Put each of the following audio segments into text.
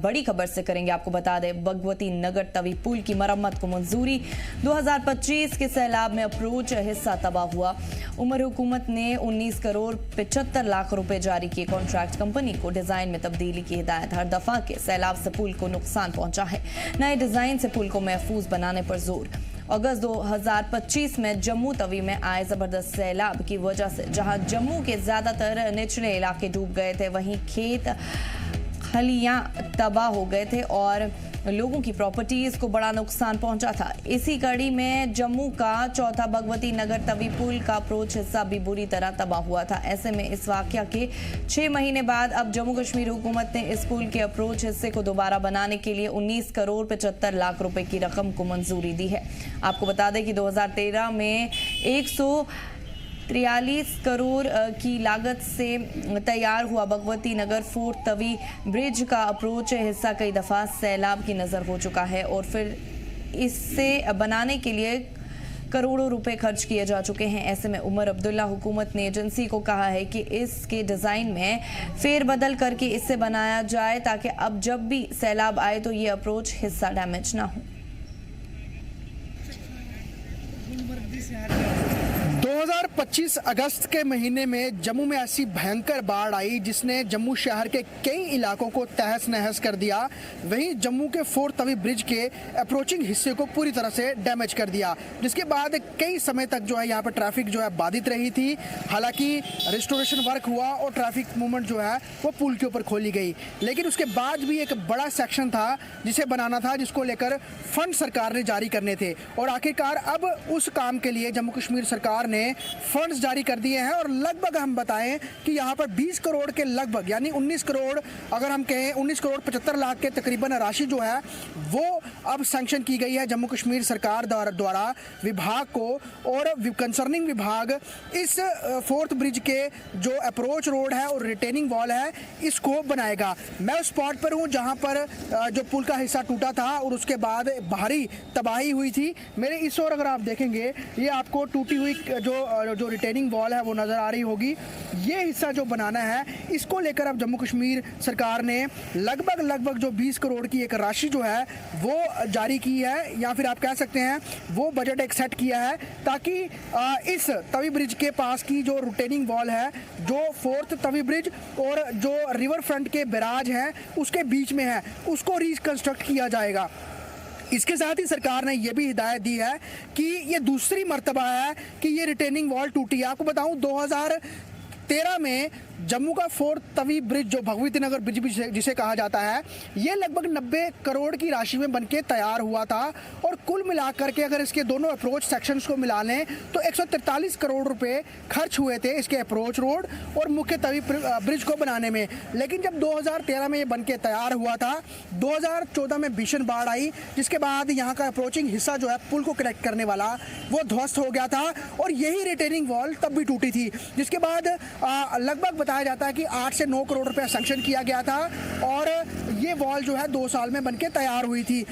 बड़ी खबर से करेंगे आपको बता दें, भगवती नगर तवी पुल की मरम्मत को मंजूरी। 2025 के सैलाब में अप्रोच हिस्सा तबाह हुआ। उमर हुकूमत ने 19 करोड़ 75 लाख रुपए जारी किए। कॉन्ट्रैक्ट कंपनी को डिजाइन में तब्दीली की हिदायत। हर दफा के सैलाब से पुल को नुकसान पहुंचा है। नए डिजाइन से पुल को महफूज बनाने पर जोर। अगस्त 2025 में जम्मू तवी में आए जबरदस्त सैलाब की वजह से जहां जम्मू के ज्यादातर निचले इलाके डूब गए थे, वहीं खेत खलियां तबाह हो गए थे और लोगों की प्रॉपर्टीज को बड़ा नुकसान पहुंचा था। इसी कड़ी में जम्मू का चौथा भगवती नगर तवी पुल का अप्रोच हिस्सा भी बुरी तरह तबाह हुआ था। ऐसे में इस वाकया के 6 महीने बाद अब जम्मू कश्मीर हुकूमत ने इस पुल के अप्रोच हिस्से को दोबारा बनाने के लिए 19 करोड़ 75 लाख रुपए की रकम को मंजूरी दी है। आपको बता दें कि 2013 में 143 करोड़ की लागत से तैयार हुआ भगवती नगर फोर्ट तवी ब्रिज का अप्रोच हिस्सा कई दफा सैलाब की नजर हो चुका है और फिर इससे बनाने के लिए करोड़ों रुपए खर्च किए जा चुके हैं। ऐसे में उमर अब्दुल्ला हुकूमत ने एजेंसी को कहा है कि इसके डिजाइन में फेरबदल करके इसे बनाया जाए ताकि अब जब भी सैलाब आए तो ये अप्रोच हिस्सा डैमेज ना हो। 2025 अगस्त के महीने में जम्मू में ऐसी भयंकर बाढ़ आई जिसने जम्मू शहर के कई इलाकों को तहस नहस कर दिया। वहीं जम्मू के फोर्ट तवी ब्रिज के अप्रोचिंग हिस्से को पूरी तरह से डैमेज कर दिया, जिसके बाद कई समय तक जो है यहाँ पर ट्रैफिक जो है बाधित रही थी। हालांकि रिस्टोरेशन वर्क हुआ और ट्रैफिक मूवमेंट जो है वो पुल के ऊपर खोली गई, लेकिन उसके बाद भी एक बड़ा सेक्शन था जिसे बनाना था, जिसको लेकर फंड सरकार ने जारी करने थे और आखिरकार अब उस काम के लिए जम्मू कश्मीर सरकार ने फंड्स जारी कर दिए हैं और लगभग हम बताएं कि यहाँ पर 20 करोड़ के लगभग यानी 19 करोड़ अगर हम कहें 19 करोड़ 75 लाख के तकरीबन राशि जो है वो अब सैंक्शन की गई है जम्मू कश्मीर सरकार द्वारा विभाग को। और कंसर्निंग विभाग इस फोर्थ ब्रिज के जो अप्रोच रोड है और रिटेनिंग वॉल है इसको बनाएगा। मैं उस स्पॉट पर हूँ जहाँ पर जो पुल का हिस्सा टूटा था और उसके बाद भारी तबाही हुई थी। मेरे इस ओर अगर आप देखेंगे ये आपको टूटी हुई जो रिटेनिंग वॉल है वो नज़र आ रही होगी। ये हिस्सा जो बनाना है इसको लेकर अब जम्मू कश्मीर सरकार ने लगभग जो 20 करोड़ की एक राशि जो है वो जारी की है, या फिर आप कह सकते हैं वो बजट एक सेट किया है ताकि इस तवी ब्रिज के पास की जो रिटेनिंग वॉल है जो फोर्थ तवी ब्रिज और जो रिवर फ्रंट के बैराज हैं उसके बीच में है उसको रिकंस्ट्रक्ट किया जाएगा। इसके साथ ही सरकार ने यह भी हिदायत दी है कि ये दूसरी मर्तबा है कि ये रिटेनिंग वॉल टूटी है। आपको बताऊं 2013 में जम्मू का फोर्थ तवी ब्रिज जो भगवती नगर ब्रिज जिसे कहा जाता है ये लगभग 90 करोड़ की राशि में बनके तैयार हुआ था और कुल मिलाकर के अगर इसके दोनों अप्रोच सेक्शंस को मिला लें तो 143 करोड़ रुपए खर्च हुए थे इसके अप्रोच रोड और मुख्य तवी ब्रिज को बनाने में। लेकिन जब 2013 में ये बनके तैयार हुआ था, 2014 में भीषण बाढ़ आई जिसके बाद यहाँ का अप्रोचिंग हिस्सा जो है पुल को कनेक्ट करने वाला वो ध्वस्त हो गया था और यही रिटेनिंग वॉल तब भी टूटी थी, जिसके बाद लगभग बताया जाता है कि 8 से 9 करोड़ रुपया सैंक्शन किया गया था और ये वॉल जो है 2 साल में बनके तैयार हुई थी।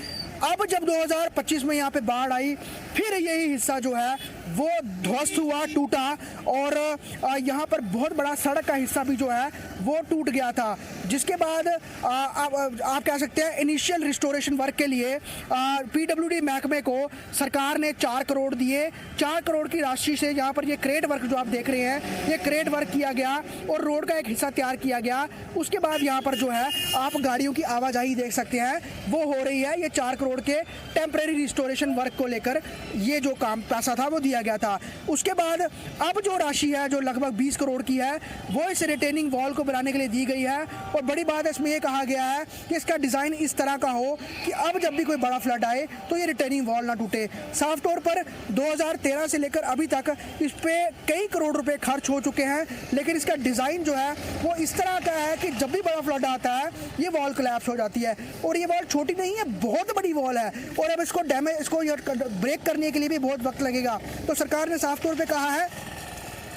अब जब 2025 में यहाँ पे बाढ़ आई फिर यही हिस्सा जो है वो ध्वस्त हुआ, टूटा और यहाँ पर बहुत बड़ा सड़क का हिस्सा भी जो है वो टूट गया था, जिसके बाद आप कह सकते हैं इनिशियल रिस्टोरेशन वर्क के लिए पीडब्ल्यूडी महकमे को सरकार ने 4 करोड़ दिए। 4 करोड़ की राशि से यहाँ पर ये क्रेट वर्क जो आप देख रहे हैं ये क्रेट वर्क किया गया और रोड का एक हिस्सा तैयार किया गया। उसके बाद यहाँ पर जो है आप गाड़ियों की आवाजाही देख सकते हैं वो हो रही है। ये 4 करोड़ के टेम्परेरी रिस्टोरेशन वर्क को लेकर ये जो काम पैसा था वो दिया गया था। उसके बाद अब जो राशि है जो लगभग 20 करोड़ की है वो इस रिटेनिंग वॉल को बनाने के लिए दी गई है और बड़ी बात इसमें ये कहा गया है कि इसका डिजाइन इस तरह का हो कि अब जब भी कोई बड़ा फ्लड आए तो ये रिटेनिंग वॉल ना टूटे। साफ तौर पर 2013 से लेकर अभी तक इस पे कई करोड़ रुपए खर्च हो चुके हैं, लेकिन इसका डिजाइन जो है वो इस तरह का है कि जब भी बड़ा फ्लड आता है ये वॉल कोलैप्स हो जाती है और ये वॉल छोटी नहीं है, बहुत बड़ी वॉल है और अब इसको ब्रेक करने के लिए भी बहुत वक्त लगेगा। तो सरकार ने साफ तौर पे कहा है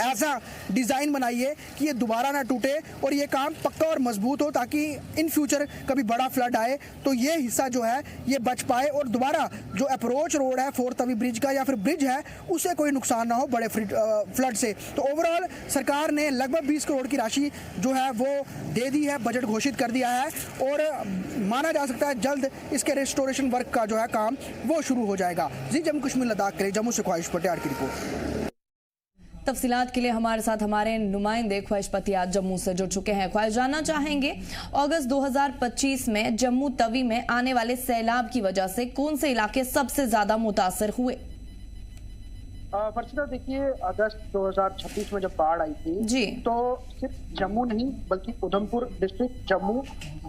ऐसा डिज़ाइन बनाइए कि ये दोबारा ना टूटे और ये काम पक्का और मजबूत हो, ताकि इन फ्यूचर कभी बड़ा फ्लड आए तो ये हिस्सा जो है ये बच पाए और दोबारा जो अप्रोच रोड है फोर्थ तवी ब्रिज का या फिर ब्रिज है उसे कोई नुकसान ना हो बड़े फ्लड से। तो ओवरऑल सरकार ने लगभग 20 करोड़ की राशि जो है वो दे दी है, बजट घोषित कर दिया है और माना जा सकता है जल्द इसके रेस्टोरेशन वर्क का जो है काम वो शुरू हो जाएगा। जी जम्मू कश्मीर लद्दाख के लिए जम्मू से ख्वाहिश पटियार की रिपोर्ट। तफसीलात के लिए हमारे साथ हमारे नुमाइंदे ख्वाहिश पतियार जम्मू से जुड़ चुके हैं। ख्वाहिश जानना चाहेंगे, अगस्त 2025 में जम्मू तवी में आने वाले सैलाब की वजह से कौन से इलाके सबसे ज्यादा मुतासर हुए? फर्स्ट देखिए, अगस्त 2026 में जब बाढ़ आई थी जी, तो सिर्फ जम्मू नहीं बल्कि उधमपुर डिस्ट्रिक्ट, जम्मू,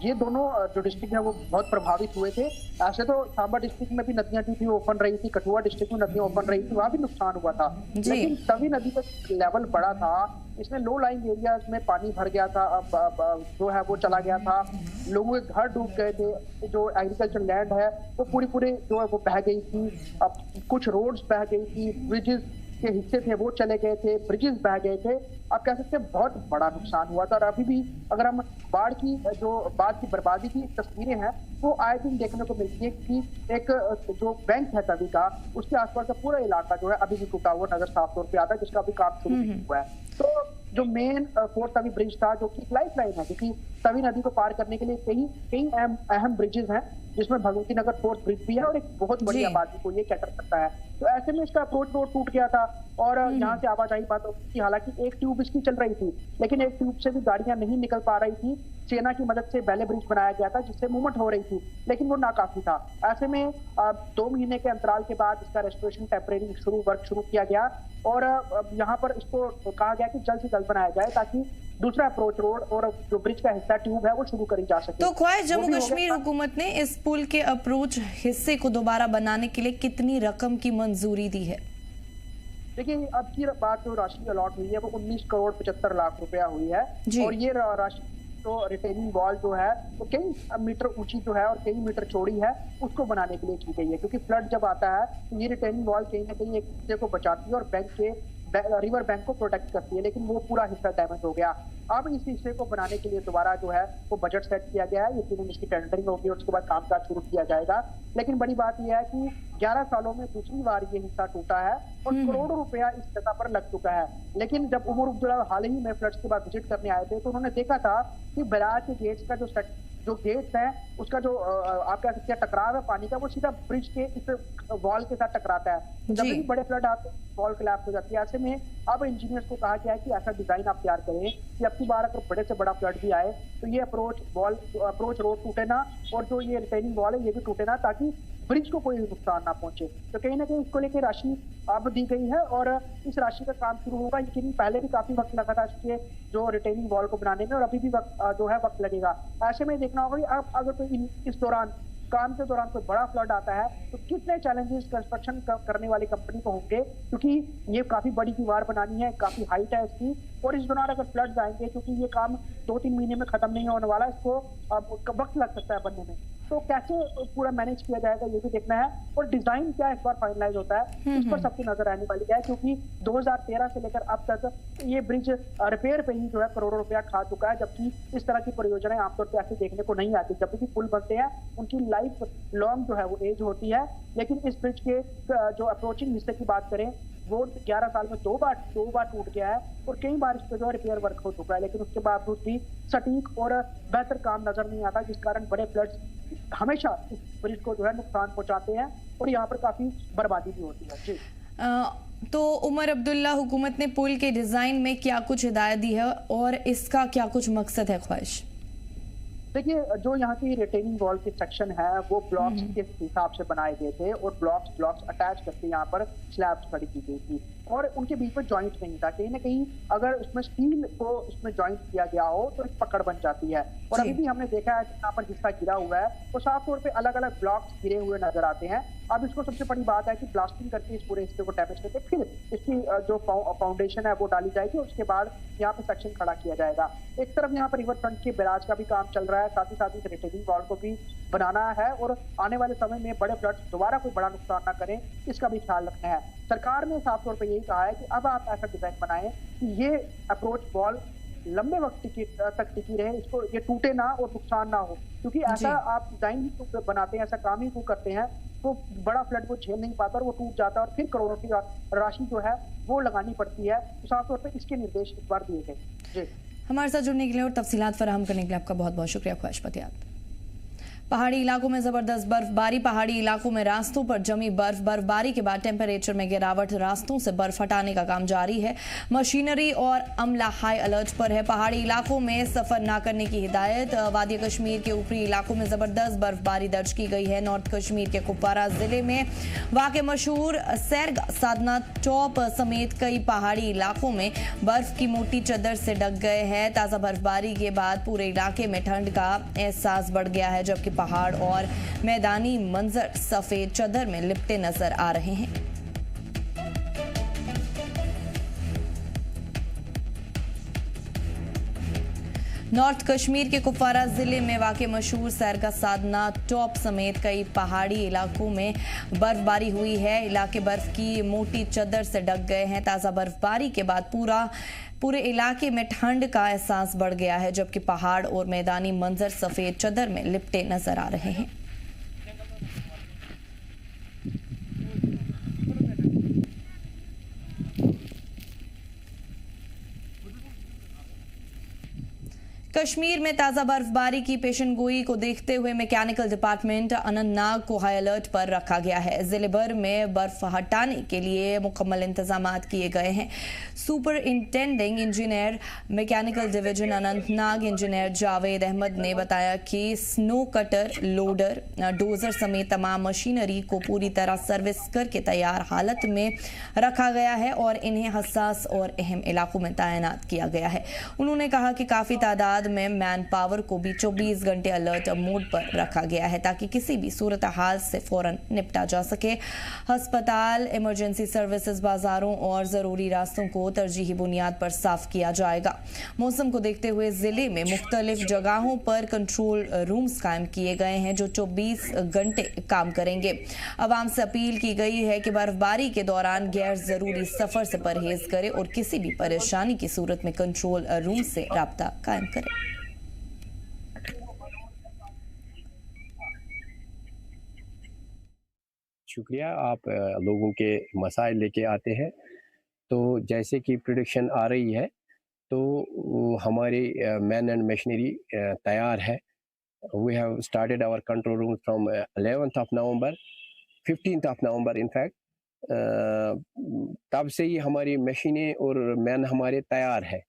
ये दोनों जो डिस्ट्रिक्ट है वो बहुत प्रभावित हुए थे। ऐसे तो सांबा डिस्ट्रिक्ट में भी नदियां थी ओपन रही थी, कठुआ डिस्ट्रिक्ट में नदियां ओपन रही थी, वहां भी नुकसान हुआ था। लेकिन तवी नदी का लेवल बड़ा था, इसमें लो लाइंग एरियाज में पानी भर गया था, अब जो है वो चला गया था, लोगों के घर डूब गए थे, जो एग्रीकल्चर लैंड है वो पूरी जो है वो बह गई थी, अब कुछ रोड्स बह गई थी, ब्रिजेस के हिस्से थे वो चले गए थे, ब्रिजेस बह गए थे। आप कह सकते हैं बहुत बड़ा नुकसान हुआ था। और अभी भी अगर हम बाढ़ की जो बाद की बर्बादी की तस्वीरें हैं वो आए दिन देखने को मिलती है कि एक जो बैंक है तवी का, उसके आसपास का पूरा इलाका जो है अभी भी टूटा हुआ नजर साफ तौर पे आता है, जिसका अभी काम शुरू नहीं हुआ है। तो जो मेन फोर्थ तवी ब्रिज था जो कि लाइफ लाइन है, क्योंकि तवी नदी को पार करने के लिए कई अहम ब्रिजेस हैं, जिसमें भगवती नगर फोर्थ ब्रिज भी है और एक बहुत बड़ी आबादी को ये कैटर करता है। तो ऐसे में इसका अप्रोच रोड टूट गया था और यहाँ से आवाजाही बंद हो गई। हालांकि एक ट्यूब इसकी चल रही थी, लेकिन एक ट्यूब से भी गाड़ियां नहीं निकल पा रही थी। सेना की मदद से बैले ब्रिज बनाया गया था जिससे मूवमेंट हो रही थी, लेकिन वो नाकाफी था। ऐसे में 2 महीने के अंतराल के बाद इसका रेस्टोरेशन टेम्परेरी वर्क शुरू किया गया और यहाँ पर इसको कहा गया कि जल्द से जल्द बनाया जाए ताकि दूसरा अप्रोच रोड और जो ब्रिज का हिस्सा ट्यूब है वो शुरू करी जा सके। तो ख्वाहिश, जम्मू कश्मीर हुकूमत ने इस पुल के अप्रोच हिस्से को दोबारा बनाने के लिए कितनी रकम की मंजूरी दी है? देखिए, अब की बात जो राशि अलॉट हुई है वो 19 करोड़ 75 लाख रुपया हुई है और ये राशि तो रिटेनिंग वॉल जो है वो कई मीटर ऊंची जो है और कई मीटर चौड़ी है उसको बनाने के लिए की गई है, क्योंकि फ्लड जब आता है तो ये रिटेनिंग वॉल कहीं ना कहीं एक हिस्से को बचाती है और बैंक के रिवर बैंक को प्रोटेक्ट करती है, लेकिन वो पूरा हिस्सा डैमेज हो गया। अब इस हिस्से को बनाने के लिए दोबारा जो है वो बजट सेट किया गया है, यकीनन इसकी टेंडरिंग होगी और उसके बाद कामकाज शुरू किया जाएगा। लेकिन बड़ी बात यह है कि 11 सालों में दूसरी बार ये हिस्सा टूटा है और करोड़ों रुपया इस जगह पर लग चुका है। लेकिन जब उमर अब्दुल्ला हाल ही में फ्लड्स के बाद विजिट करने आए थे तो उन्होंने देखा था कि बैराज के गेट्स का जो गेट्स है उसका जो आप कह सकते हैं टकराव है पानी का, वो सीधा ब्रिज के इस वॉल के साथ टकराता है। जब भी बड़े फ्लड आते हैं वॉल कोलैप्स हो जाती है। ऐसे में अब इंजीनियर्स को कहा गया है कि ऐसा डिजाइन आप तैयार करें कि अब की बार अगर बड़े से बड़ा फ्लड भी आए तो ये अप्रोच रोड टूटे ना और जो ये रिटेनिंग वॉल है ये भी टूटे ना, ताकि ब्रिज को कोई नुकसान ना पहुंचे। तो कहीं ना कहीं इसको लेकर राशि अब दी गई है और इस राशि का काम शुरू होगा, लेकिन पहले भी काफी वक्त लगा था इसके जो रिटेनिंग वॉल को बनाने में और अभी भी वक्त लगेगा। ऐसे में देखना होगा कि अब अगर कोई इस दौरान काम के दौरान कोई बड़ा फ्लड आता है तो कितने चैलेंजेस कंस्ट्रक्शन करने वाली कंपनी को होंगे, क्योंकि ये काफी बड़ी दीवार बनानी है, काफी हाइट है इसकी और इस दौरान अगर फ्लड्स आएंगे, क्योंकि ये काम 2-3 महीने में खत्म नहीं होने वाला, इसको वक्त लग सकता है बनने में। तो कैसे पूरा मैनेज किया जाएगा ये भी देखना है और डिजाइन क्या इस बार फाइनलाइज होता है इस पर सबकी नजर आने वाली है, क्योंकि 2013 से लेकर अब तक ये ब्रिज रिपेयर पे ही जो है करोड़ों रुपया खा चुका है, जबकि इस तरह की परियोजनाएं आमतौर पर ऐसे देखने को नहीं आती। जब भी पुल बनते हैं उनकी लाइफ लॉन्ग जो है वो एज होती है, लेकिन इस ब्रिज के जो अप्रोचिंग हिस्से की बात करें वो 11 साल में दो बार टूट गया है और कई बार इस पर जो है रिपेयर वर्क हो चुका है, लेकिन उसके बावजूद भी सटीक और बेहतर काम नजर नहीं आता, जिस कारण बड़े फ्लड्स हमेशा इस ब्रिज को जो है नुकसान पहुंचाते हैं और यहाँ पर काफी बर्बादी भी होती है। जी तो उमर अब्दुल्ला हुकूमत ने पुल के डिजाइन में क्या कुछ हिदायत दी है और इसका क्या कुछ मकसद है? ख्वाहिश, देखिए, जो यहाँ की रिटेनिंग वॉल के सेक्शन है वो ब्लॉक्स के हिसाब से बनाए गए थे और ब्लॉक्स अटैच करके यहाँ पर स्लैब्स खड़ी की गई थी और उनके बीच में जॉइंट नहीं था। कहीं ना कहीं अगर उसमें स्टील को उसमें जॉइंट किया गया हो तो एक पकड़ बन जाती है और अभी भी हमने देखा है यहाँ पर जिसका गिरा हुआ है वो साफ तौर पे अलग अलग ब्लॉक्स गिरे हुए नजर आते हैं। अब इसको सबसे बड़ी बात है कि ब्लास्टिंग करके इस पूरे हिस्से को डैमेज करके फिर इसकी जो फाउंडेशन है वो डाली जाएगी और उसके बाद यहाँ पे सेक्शन खड़ा किया जाएगा। एक तरफ यहाँ पर रिवर फ्रंट के बैराज का भी काम चल रहा है, साथ ही साथ इस रिटेनिंग वॉल को भी बनाना है और आने वाले समय में बड़े फ्लड्स दोबारा कोई बड़ा नुकसान ना करें इसका भी ख्याल रखना है। सरकार ने साफ तौर पर यही कहा है कि अब आप ऐसा डिजाइन बनाएं कि ये अप्रोच वॉल लंबे वक्त तक टिकी रहे, इसको ये टूटे ना और नुकसान ना हो, क्योंकि ऐसा आप डिजाइन ही बनाते हैं, ऐसा काम ही को करते हैं तो बड़ा फ्लड वो झेल नहीं पाता और वो टूट जाता है और फिर करोड़ों की राशि जो है वो लगानी पड़ती है। तो साफ तौर पर इसके निर्देश इस बार दिए गए। जी, हमारे साथ जुड़ने के लिए और तफसीलात फराहम करने के लिए आपका बहुत बहुत शुक्रिया ख्वाहिश पतियात। पहाड़ी इलाकों में जबरदस्त बर्फबारी, पहाड़ी इलाकों में रास्तों पर जमी बर्फबारी के बाद टेंपरेचर में गिरावट, रास्तों से बर्फ हटाने का काम जारी है। मशीनरी और अमला हाई अलर्ट पर है। पहाड़ी इलाकों में सफर ना करने की हिदायत। वादी कश्मीर के ऊपरी इलाकों में जबरदस्त बर्फबारी दर्ज की गई है। नॉर्थ कश्मीर के कुपवारा जिले में वाक़े मशहूर सैरगा, साधना टॉप समेत कई पहाड़ी इलाकों में बर्फ की मोटी चादर से ढक गए हैं। ताज़ा बर्फबारी के बाद पूरे इलाके में ठंड का एहसास बढ़ गया है, जबकि पहाड़ और मैदानी मंजर सफेद चादर में लिपटे नजर आ रहे हैं। नॉर्थ कश्मीर के कुपवारा जिले में वाक़े मशहूर सैरगा, साधना टॉप समेत कई पहाड़ी इलाकों में बर्फबारी हुई है। इलाके बर्फ की मोटी चादर से ढक गए हैं। ताज़ा बर्फबारी के बाद पूरे इलाके में ठंड का एहसास बढ़ गया है, जबकि पहाड़ और मैदानी मंजर सफेद चादर में लिपटे नजर आ रहे हैं। कश्मीर में ताज़ा बर्फबारी की पेशनगोई को देखते हुए मैकेनिकल डिपार्टमेंट अनंतनाग को हाई अलर्ट पर रखा गया है। जिले भर में बर्फ हटाने के लिए मुकम्मल इंतजाम किए गए हैं। Superintending engineer mechanical division Anantnag engineer Javed Ahmad ने बताया कि स्नो कटर, लोडर, डोजर समेत तमाम मशीनरी को पूरी तरह सर्विस करके तैयार हालत में रखा गया है और इन्हें हसास और अहम इलाकों में तैनात किया गया है। उन्होंने कहा कि काफ़ी तादाद में मैन पावर को भी 24 घंटे अलर्ट मोड पर रखा गया है, ताकि किसी भी सूरत हाल से फौरन निपटा जा सके। अस्पताल, इमरजेंसी सर्विसेज, बाजारों और ज़रूरी रास्तों को तरजीही बुनियाद पर साफ किया जाएगा। मौसम को देखते हुए जिले में मुख्तलिफ जगहों पर कंट्रोल रूम्स कायम किए गए हैं, जो 24 घंटे काम करेंगे। आवाम से अपील की गई है कि बर्फबारी के दौरान गैर ज़रूरी सफ़र से परहेज करें और किसी भी परेशानी की सूरत में कंट्रोल रूम से राब्ता कायम करें। शुक्रिया, आप लोगों के मसाइल लेके आते हैं। तो जैसे कि प्रेडिक्शन आ रही है तो हमारी मैन एंड मशीनरी तैयार है। We have started our control room from 11th of November, 15th of November in fact. तब से ही हमारी मशीनें और मैन हमारे तैयार है।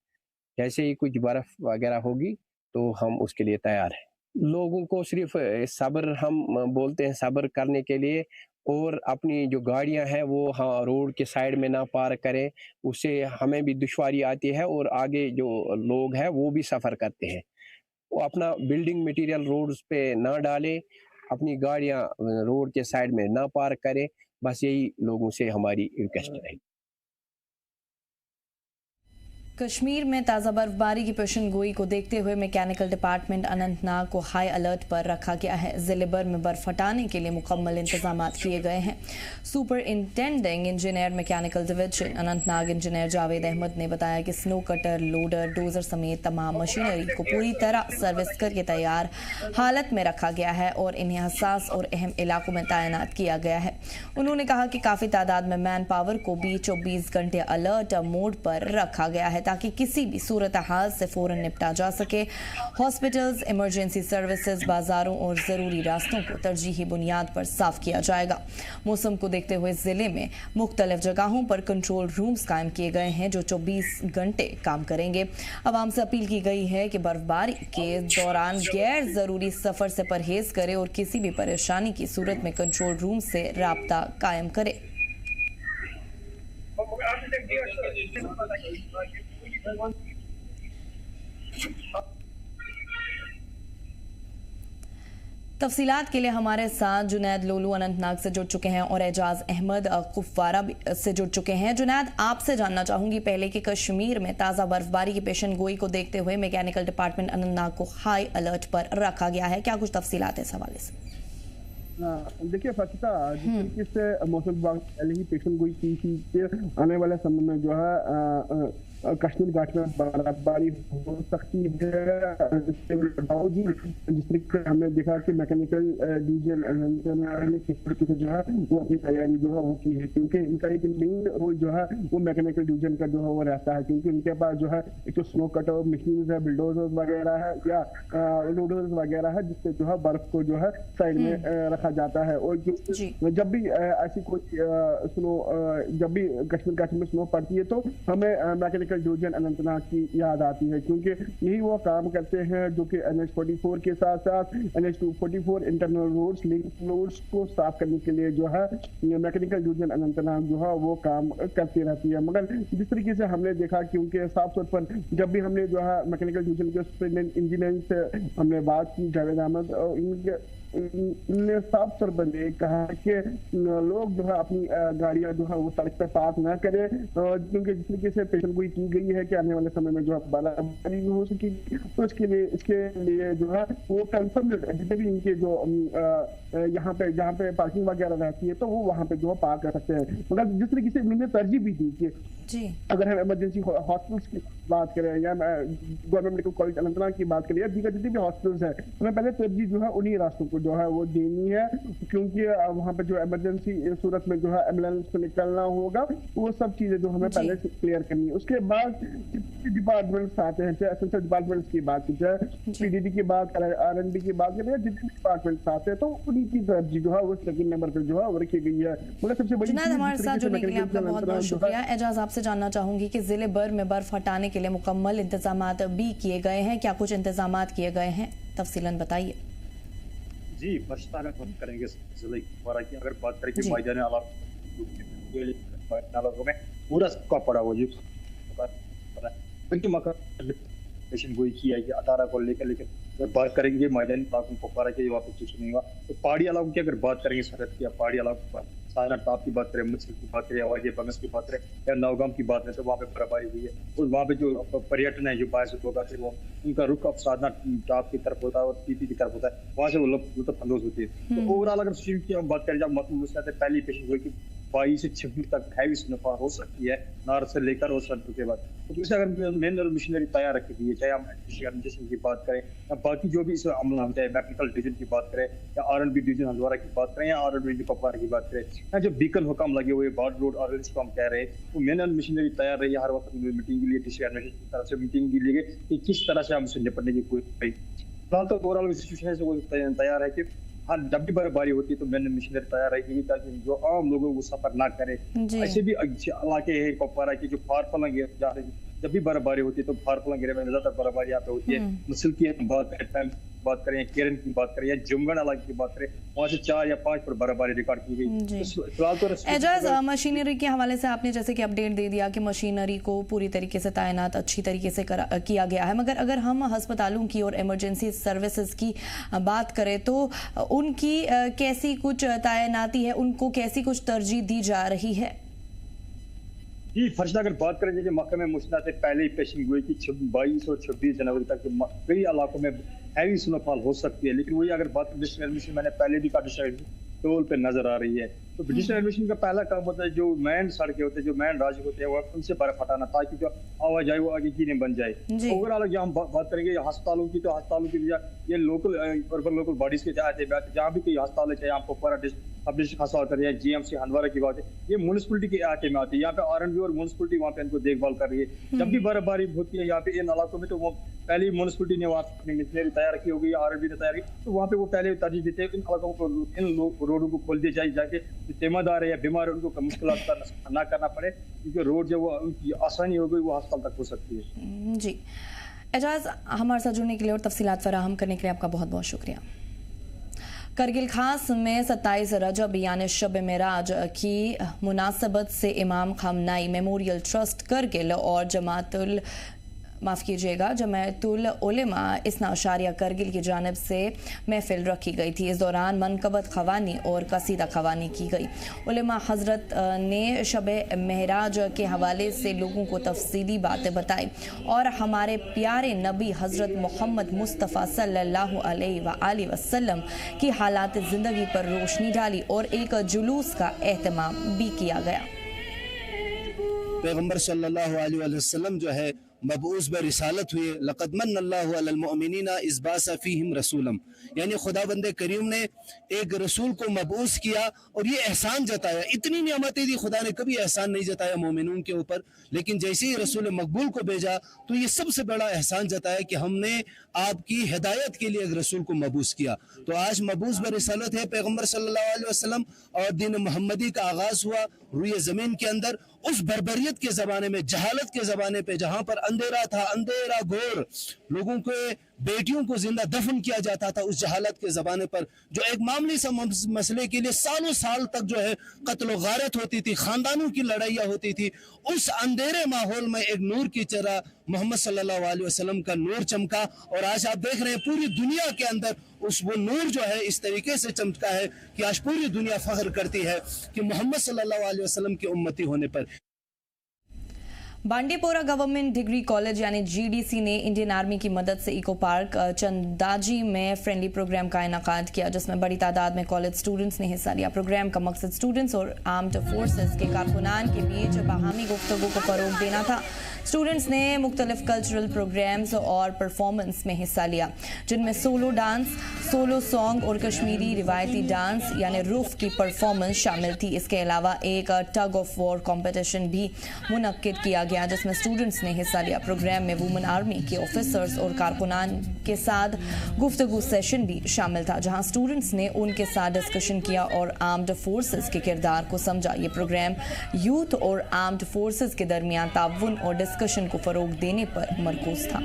जैसे ही कुछ बर्फ़ वगैरह होगी तो हम उसके लिए तैयार हैं। लोगों को सिर्फ सब्र, हम बोलते हैं सब्र करने के लिए, और अपनी जो गाड़ियां हैं वो रोड के साइड में ना पार्क करें, उससे हमें भी दुश्वारी आती है और आगे जो लोग हैं वो भी सफ़र करते हैं। वो अपना बिल्डिंग मटेरियल रोड्स पे ना डालें, अपनी गाड़ियां रोड के साइड में ना पार्क करें। बस यही लोगों से हमारी रिक्वेस्ट है। कश्मीर में ताज़ा बर्फबारी की पेशनगोई को देखते हुए मैकेनिकल डिपार्टमेंट अनंतनाग को हाई अलर्ट पर रखा गया है। जिले भर में बर्फ हटाने के लिए मुकम्मल इंतजाम किए गए हैं। Superintending engineer mechanical division Anantnag engineer Javed Ahmad ने बताया कि स्नो कटर, लोडर, डोजर समेत तमाम मशीनरी को पूरी तरह सर्विस करके तैयार हालत में रखा गया है और इन्हें हसास और अहम इलाकों में तैनात किया गया है। उन्होंने कहा कि काफ़ी तादाद में मैन पावर को भी 24 घंटे अलर्ट मोड पर रखा गया है, ताकि किसी भी सूरत हाल से फौरन निपटा जा सके। हॉस्पिटल्स, इमरजेंसी सर्विसेज, बाजारों और ज़रूरी रास्तों को तरजीही बुनियाद पर साफ किया जाएगा। मौसम को देखते हुए ज़िले में मुख्तलिफ जगहों पर कंट्रोल रूम्स कायम किए गए हैं, जो 24 घंटे काम करेंगे। आवाम से अपील की गई है कि बर्फबारी के दौरान गैर ज़रूरी सफ़र से परहेज करें और किसी भी परेशानी की सूरत में कंट्रोल रूम से राब्ता कायम करें। तफसीलात के लिए हमारे साथ जुनैद लोलू अनंतनाग से जुड़ चुके हैं और एजाज अहमद कुपवारा से जुड़ चुके हैं। जुनैद, आपसे जानना चाहूंगी पहले कि कश्मीर में ताज़ा बर्फबारी की पेशनगोई को देखते हुए मैकेनिकल डिपार्टमेंट अनंतनाग को हाई अलर्ट पर रखा गया है, क्या कुछ तफसीलात इस हवाले से? देखिए फसिता, जिस तरीके से मौसम विभाग पहले ही पेशन गोई की थी कि आने वाले समय में जो है कश्मीर घाट में बर्फबारी हो सकती है। जिस तरीके से हमने देखा कि मैकेनिकल डिवीजन ने किस तरीके से जो है वो अपनी तैयारी जो है वो की है, क्योंकि इनका एक मेन रोल जो है वो मैकेनिकल डिवीजन का जो है वो रहता है, क्योंकि इनके पास जो है एक तो स्नो कटर मशीन है, बिल्डोजर्स वगैरह है या लोडर्स वगैरह है, जिससे जो है बर्फ को जो है साइड में रखा जाता है। और जब भी ऐसी कोई जब भी कश्मीर घाटी में स्नो पड़ती है तो हमें मैकेनिकल डिवीजन अनंतनाग की याद आती है, क्योंकि यही वो काम करते हैं जो कि NH-44 के साथ साथ NH-244 internal roads, link roads को साफ करने के लिए जो है मैकेनिकल डिवीजन अनंतनाग जो है वो काम करती रहती है। मगर जिस तरीके से हमने देखा, क्योंकि साफ तौर पर जब भी हमने जो है मैकेनिकल डिवीजन के सुपरिटेंडेंट इंजीनियरिंग से हमने बात की जावेद अहमद, इनने साफ तौर पर कहा कि लोग जो है अपनी गाड़ियां जो है वो सड़क पर पार्क न करें, क्योंकि जिस तरीके से पेशन गोई की गई है कि आने वाले समय में जो है बर्फबारी हो सके, तो इसके लिए जो है वो कंफर्म जितने भी इनके जो यहाँ पे जहाँ पे पार्किंग वगैरह रहती है तो वो वहाँ पे जो है पार्क कर सकते हैं। मगर जिस तरीके से इन्होंने तरजीह भी दी कि अगर हम इमरजेंसी हॉस्पिटल्स की बात करें या गवर्नमेंट मेडिकल कॉलेज अनंतनाग की बात करें या दीगर जितने भी हॉस्पिटल्स हैं, हमें पहले तरजीह जो है उन्हीं रास्तों को जो है वो देनी है, क्योंकि वहाँ पे जो इमरजेंसी सूरत में जो है एम्बुलेंस को निकलना होगा, वो सब चीजें जो हमें पहले से क्लियर करनी है। उसके बाद डिपार्टमेंट्स आते हैं, चाहे एसेंशियल डिपार्टमेंट्स की बात की जाए, PDD की बात करें, R&D की बात करें, जितने डिपार्टमेंट्स आते हैं तो उन्हीं की तरजीह जो है वो सेकंड नंबर पर जो है वो रखी गई है। मगर सबसे बड़ी हमारे साथ जुड़ने के लिए आपका बहुत बहुत शुक्रिया। एजाज, आपसे जानना चाहूंगी कि जिले भर में बर्फ हटाने के लिए मुकम्मल इंतजाम भी किए गए हैं, क्या कुछ इंतजाम किए गए हैं, तफसीलन बताइए। जी, बचता बात करेंगे जिले की, अगर बात करें मैदानी इलाकों में पूरा का पड़ा हुआ जी पेशन गोई की है कि 18 को लेकर बात करेंगे मैदानी इलाकों को पारा के वहाँ पे कुछ नहीं हुआ। तो पहाड़ी इलाकों की अगर बात करेंगे सरहद की, पहाड़ी इलाकों पर सारा टॉप की बात करें, मुश्किल की बात करें, आवाज़ बंगस की बात करें या नौगाम की बात करें, तो वहाँ पे बर्फबारी हुई है। और वहाँ पे जो पर्यटन है जो बाहर से लोग आते हैं वो उनका रुख अब साधना टॉप की तरफ होता है और पीपी की तरफ होता है, वहाँ से वो लुत्फानंदोज होती है। तो ओवरऑल अगर स्ट्रीम की हम बात करें, जब मौसम पहली पेशन हुई कि 22 से 26 तक हैवी स्नोफॉल हो सकती है नॉर्थ से लेकर और सर्द के बाद। तो इसे अगर मेन मशीनरी तैयार रखी हुई है, चाहे हम एडमिनिस्ट्रेशन की बात करें या बाकी जो भी इसमें अमल हम चाहे मैकेनिकल डिवीजन की बात करें या R&B डिवीजन हंदवाड़ा की बात करें या R&B कुपवारा की बात करें या जो बीकन हुक्म लगे हुए बॉर्डर रोड और इसको हम कह रहे हैं, तो मेन मशीनरी तैयार रही है। हर वक्त मीटिंग के लिए डिस्ट्रिक्ट एडमिनिस्ट्रेशन की तरफ से मीटिंग की ली गई कि किस तरह से हम इससे निपटने की कोशिश करें। फिलहाल तो ओवरऑल सिचुएशन से वो तैयार है कि हाँ, जब भी बर्फबारी होती है तो मैंने मशीनरी तैयार रहेगी ताकि जो आम लोगों को सफर ना करे। ऐसे भी इलाके है कुपवारा के जो फारफला जा रही है, जब भी बर्फबारी होती है तो फारफला गिरे में ज्यादा बर्फबारी यहाँ पे होती है। मुसल की बात करें, केरन की बात करें या जुमगढ़ इलाके की बात करें, वहाँ से 4 या 5 पर बर्फबारी रिकॉर्ड की गई। फिलहाल तो एजाज, मशीनरी के हवाले से आपने जैसे कि अपडेट दे दिया कि मशीनरी को पूरी तरीके से तैनात अच्छी तरीके से किया गया है, मगर अगर हम अस्पतालों की और इमरजेंसी सर्विसेज की बात करें तो उनकी कैसी कुछ तैनाती है, उनको कैसी कुछ तरजीह दी जा रही है? जी फर्शा, अगर बात करें जैसे महकमे मुश्किल से पहले ही पेशन गोई की 22 और 26 जनवरी तक कई इलाकों में हैवी स्नोफॉल हो सकती है, लेकिन वही अगर बात डिस्ट्रिक्ट एडमिनिस्ट्रेशन मैंने पहले भी कहा डिस्ट्रिक्ट टोल पे नजर आ रही है। तो डिस्ट्रिक्ट एडमिनिस्ट्रेशन का पहला काम होता है जो मेन सड़कें होते हैं, जो मेन राज्य होते हैं, वो उनसे बर्फ हटाना ताकि जो आवाजाही वो आगे की नहीं बन जाए। ओवरऑल जहाँ हम बात करेंगे अस्पतालों की, तो अस्पतालों की ये लोकल अर्बन लोकल बॉडीज के जहाँ भी कोई अस्पताल है, चाहे यहाँ कुपवारा अब डिस्ट्रिक्ट अस्पताल करें या GMC हंदवाड़ा की बात है, ये म्यूनिसिपलिटी के इलाके में आती है। यहाँ पे R&B और म्यूनिसिपलिटी वहाँ पे इनको देखभाल कर रही है। जब भी बर्फबारी होती है यहाँ पे इन इलाकों में, तो वो पहले म्यूनिसिपलिटी ने वहाँ अपनी मशीनरी तैयार की होगी, R&B ने तैयार की, तो वहाँ पे वो पहले तरजीह देते हैं इन इलाकों को, इन रोडों को खोल दिया जाए जाके जो तीमारदार है या बीमार है उनको मुश्किल का ना करना पड़े, क्योंकि रोड जो वो उनकी आसानी हो गई वो अस्पताल तक हो सकती है। जी एजाज, हमारे साथ जुड़ने के लिए और तफसीलात फराहम करने के लिए आपका बहुत बहुत शुक्रिया। करगिल खास में 27 रजब यानी शब मेराज की मुनासबत से इमाम खमनाई मेमोरियल ट्रस्ट करगिल और जमातुल माफ़ कीजिएगा, जमायतुल उलेमा इस्ना अशारिया करगिल की जानिब से महफिल रखी गई थी। इस दौरान मनकबत खवानी और कसीदा खवानी की गई। उलेमा हजरत ने शब महराज के हवाले से लोगों को तफसीली बातें बताई और हमारे प्यारे नबी हजरत मोहम्मद मुस्तफ़ा सल्लल्लाहु अलैहि वसल्लम की हालात ज़िंदगी पर रोशनी डाली और एक जुलूस का एहतमाम भी किया गया। पैगंबर सल्लल्लाहु अलैहि वसल्लम जो है मबऊस ब रिसालत हुए, लक़द मन्नल्लाहु अलल मुअमिनीना इज़ बाअसा फ़ीहिम रसूलम, यानी खुदाबंद करीम ने एक रसूल को मबऊस किया और ये एहसान जताया। इतनी नियामतें दी, खुदा ने कभी एहसान नहीं जताया मोमिनून के ऊपर, लेकिन जैसे ही रसूल मकबूल को भेजा तो ये सबसे बड़ा एहसान जताया कि हमने आपकी हिदायत के लिए एक रसूल को मबूस किया। तो आज मबूस ब रिसालत है पैगंबर सल्लल्लाहु अलैहि वसल्लम और दिन मोहम्मदी का आगाज हुआ रुए ज़मीन के अंदर। उस बर्बरियत के ज़माने में, जहालत के ज़माने पे, जहाँ पर अंधेरा था, अंधेरा घोर, लोगों के बेटियों को जिंदा दफन किया जाता था, उस जहालत के ज़माने पर जो एक मामूली सा मसले के लिए सालों साल तक जो है कत्ल गारत होती थी, खानदानों की लड़ाइयाँ होती थी, उस अंधेरे माहौल में एक नूर की तरह मोहम्मद सल्लल्लाहु अलैहि वसल्लम का नूर चमका। और आज आप देख रहे हैं पूरी दुनिया के अंदर वो नूर जो है इस तरीके से चमका है कि आज पूरी दुनिया फख्र करती है कि मोहम्मद सल्लल्लाहु अलैहि वसल्लम की उम्मती होने पर। बांडीपोरा गवर्नमेंट डिग्री कॉलेज यानी GDC ने इंडियन आर्मी की मदद से इको पार्क चंदाजी में फ्रेंडली प्रोग्राम का इनेकाद किया, जिसमें बड़ी तादाद में कॉलेज स्टूडेंट्स ने हिस्सा लिया। प्रोग्राम का मकसद स्टूडेंट्स और आर्म्ड फोर्सेस के कारकुनान के बीच बाहमी गुफ्तगू को फरोग देना था। स्टूडेंट्स ने मुख्तलिफ कल्चरल प्रोग्राम्स और परफॉर्मेंस में हिस्सा लिया, जिनमें सोलो डांस, सोलो सॉन्ग और कश्मीरी रिवायती डांस यानी रूफ की परफॉर्मेंस शामिल थी। इसके अलावा एक टग ऑफ वॉर कॉम्पिटिशन भी मुनक्किद किया गया, जिसमें स्टूडेंट्स ने हिस्सा लिया। प्रोग्राम में वुमेन आर्मी के ऑफिसर्स और कारकुनान के साथ गुफ्तगू सेशन भी शामिल था, जहां स्टूडेंट्स ने उनके साथ डिस्कशन किया और आर्म्ड फोर्सेस के किरदार को समझा। ये प्रोग्राम यूथ और आर्म्ड फोर्सेस के दरमियान ताउन और डिस्कशन को फरोग देने पर मरकूज था।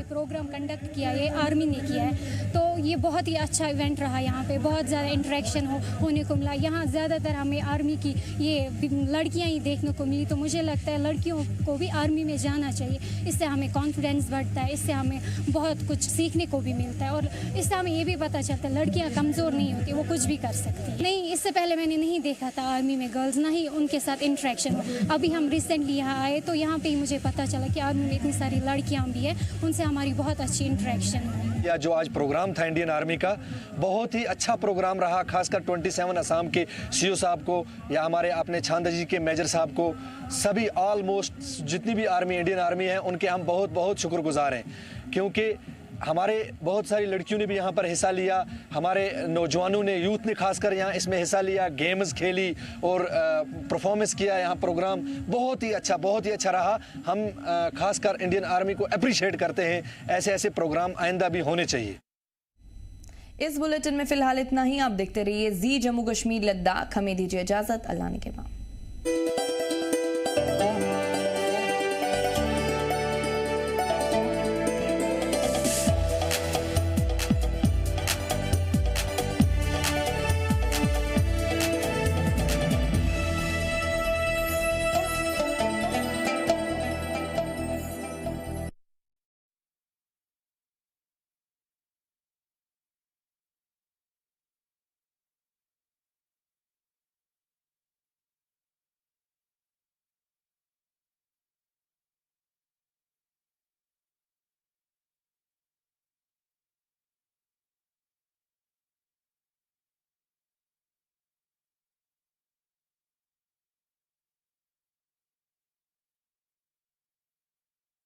प्रोग्राम कंडक्ट किया, ये आर्मी ने किया है, तो ये बहुत ही अच्छा इवेंट रहा। यहाँ पे बहुत ज़्यादा इंटरेक्शन होने को मिला। यहाँ ज़्यादातर हमें आर्मी की ये लड़कियाँ ही देखने को मिली, तो मुझे लगता है लड़कियों को भी आर्मी में जाना चाहिए। इससे हमें कॉन्फिडेंस बढ़ता है, इससे हमें बहुत कुछ सीखने को भी मिलता है और इससे हमें ये भी पता चलता है लड़कियाँ कमज़ोर नहीं होती, वो कुछ भी कर सकती। नहीं, इससे पहले मैंने नहीं देखा था आर्मी में गर्ल्स, ना ही उनके साथ इंटरेक्शन हो। अभी हम रिसेंटली यहाँ आए तो यहाँ पर ही मुझे पता चला कि आर्मी में इतनी सारी लड़कियाँ भी हैं, उनसे हमारी बहुत अच्छी इंटरेक्शन है। या जो आज प्रोग्राम था इंडियन आर्मी का, बहुत ही अच्छा प्रोग्राम रहा। खासकर 27 असम के CO साहब को या हमारे अपने छांदाजी के मेजर साहब को, सभी ऑलमोस्ट जितनी भी आर्मी इंडियन आर्मी है उनके हम बहुत बहुत शुक्रगुजार हैं, क्योंकि हमारे बहुत सारी लड़कियों ने भी यहाँ पर हिस्सा लिया। हमारे नौजवानों ने, यूथ ने खासकर यहाँ इसमें हिस्सा लिया, गेम्स खेली और परफॉर्मेंस किया। यहाँ प्रोग्राम बहुत ही अच्छा रहा। हम खासकर इंडियन आर्मी को अप्रिशिएट करते हैं। ऐसे ऐसे प्रोग्राम आइंदा भी होने चाहिए। इस बुलेटिन में फिलहाल इतना ही। आप देखते रहिए जी जम्मू कश्मीर लद्दाख। हमें दीजिए इजाजत। अल्लाह ने के बाद।